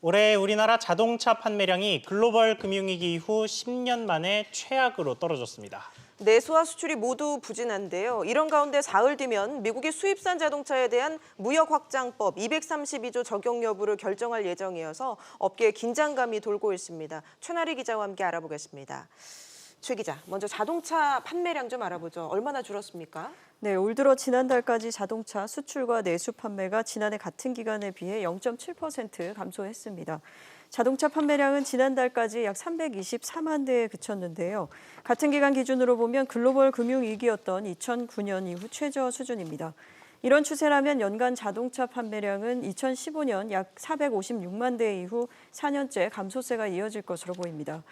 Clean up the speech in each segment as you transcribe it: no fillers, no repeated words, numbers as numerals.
올해 우리나라 자동차 판매량이 글로벌 금융위기 이후 10년 만에 최악으로 떨어졌습니다. 내수와 수출이 모두 부진한데요. 이런 가운데 사흘 뒤면 미국이 수입산 자동차에 대한 무역 확장법 232조 적용 여부를 결정할 예정이어서 업계에 긴장감이 돌고 있습니다. 최나리 기자와 함께 알아보겠습니다. 최 기자, 먼저 자동차 판매량 좀 알아보죠. 얼마나 줄었습니까? 네, 올 들어 지난달까지 자동차 수출과 내수 판매가 지난해 같은 기간에 비해 0.7% 감소했습니다. 자동차 판매량은 지난달까지 약 324만 대에 그쳤는데요. 같은 기간 기준으로 보면 글로벌 금융위기였던 2009년 이후 최저 수준입니다. 이런 추세라면 연간 자동차 판매량은 2015년 약 456만 대 이후 4년째 감소세가 이어질 것으로 보입니다.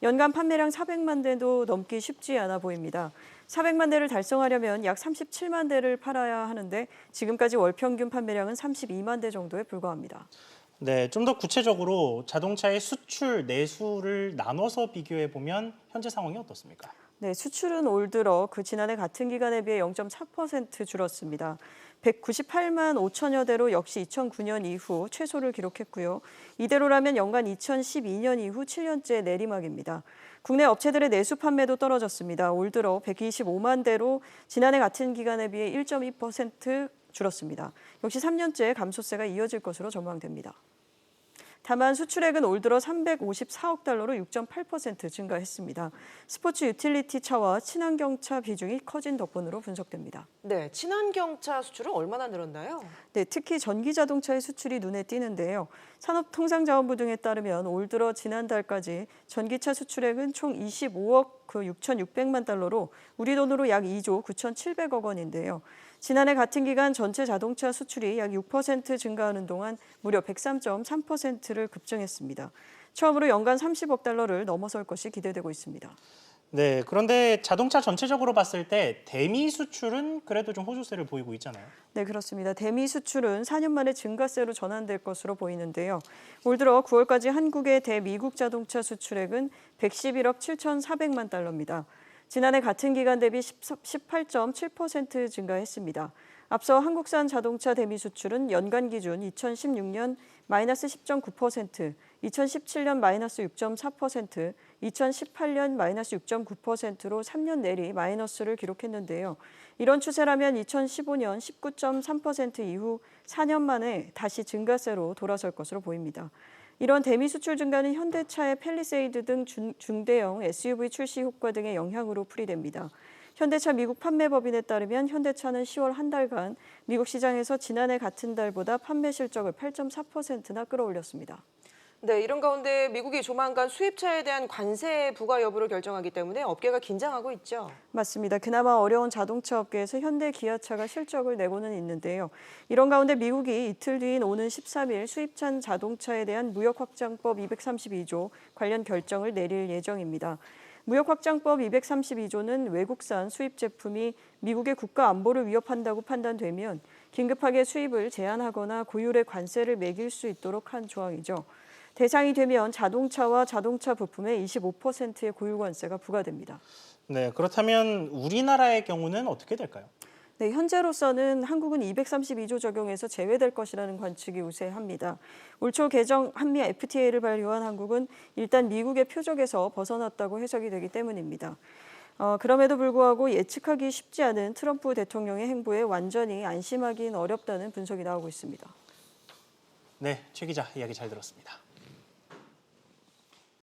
연간 판매량 400만 대도 넘기 쉽지 않아 보입니다. 400만 대를 달성하려면 약 37만 대를 팔아야 하는데 지금까지 월 평균 판매량은 32만 대 정도에 불과합니다. 네, 좀 더 구체적으로 자동차의 수출, 내수를 나눠서 비교해 보면 현재 상황이 어떻습니까? 네, 수출은 올 들어 그 지난해 같은 기간에 비해 0.4% 줄었습니다. 198만 5천여 대로 역시 2009년 이후 최소를 기록했고요. 이대로라면 연간 2012년 이후 7년째 내리막입니다. 국내 업체들의 내수 판매도 떨어졌습니다. 올 들어 125만 대로 지난해 같은 기간에 비해 1.2% 줄었습니다. 역시 3년째 감소세가 이어질 것으로 전망됩니다. 다만 수출액은 올 들어 354억 달러로 6.8% 증가했습니다. 스포츠 유틸리티 차와 친환경차 비중이 커진 덕분으로 분석됩니다. 네, 친환경차 수출은 얼마나 늘었나요? 네, 특히 전기 자동차의 수출이 눈에 띄는데요. 산업통상자원부 등에 따르면 올 들어 지난달까지 전기차 수출액은 총 25억 6,600만 달러로 우리 돈으로 약 2조 9,700억 원인데요. 지난해 같은 기간 전체 자동차 수출이 약 6% 증가하는 동안 무려 103.3%를 급증했습니다. 처음으로 연간 30억 달러를 넘어설 것이 기대되고 있습니다. 네, 그런데 자동차 전체적으로 봤을 때 대미 수출은 그래도 좀 호조세를 보이고 있잖아요. 네, 그렇습니다. 대미 수출은 4년 만에 증가세로 전환될 것으로 보이는데요. 올 들어 9월까지 한국의 대미국 자동차 수출액은 111억 7,400만 달러입니다. 지난해 같은 기간 대비 18.7% 증가했습니다. 앞서 한국산 자동차 대미 수출은 연간 기준 2016년 마이너스 10.9%, 2017년 마이너스 6.4%, 2018년 마이너스 6.9%로 3년 내리 마이너스를 기록했는데요. 이런 추세라면 2015년 19.3% 이후 4년 만에 다시 증가세로 돌아설 것으로 보입니다. 이런 대미 수출 증가는 현대차의 팰리세이드 등 중대형 SUV 출시 효과 등의 영향으로 풀이됩니다. 현대차 미국 판매법인에 따르면 현대차는 10월 한 달간 미국 시장에서 지난해 같은 달보다 판매 실적을 8.4%나 끌어올렸습니다. 네, 이런 가운데 미국이 조만간 수입차에 대한 관세 부과 여부를 결정하기 때문에 업계가 긴장하고 있죠. 맞습니다. 그나마 어려운 자동차 업계에서 현대 기아차가 실적을 내고는 있는데요. 이런 가운데 미국이 이틀 뒤인 오는 13일 수입차 자동차에 대한 무역 확장법 232조 관련 결정을 내릴 예정입니다. 무역 확장법 232조는 외국산 수입 제품이 미국의 국가 안보를 위협한다고 판단되면 긴급하게 수입을 제한하거나 고율의 관세를 매길 수 있도록 한 조항이죠. 대상이 되면 자동차와 자동차 부품에 25%의 고유 관세가 부과됩니다. 네, 그렇다면 우리나라의 경우는 어떻게 될까요? 네, 현재로서는 한국은 232조 적용에서 제외될 것이라는 관측이 우세합니다. 올 초 개정 한미 FTA를 발효한 한국은 일단 미국의 표적에서 벗어났다고 해석이 되기 때문입니다. 그럼에도 불구하고 예측하기 쉽지 않은 트럼프 대통령의 행보에 완전히 안심하기는 어렵다는 분석이 나오고 있습니다. 네, 최 기자 이야기 잘 들었습니다.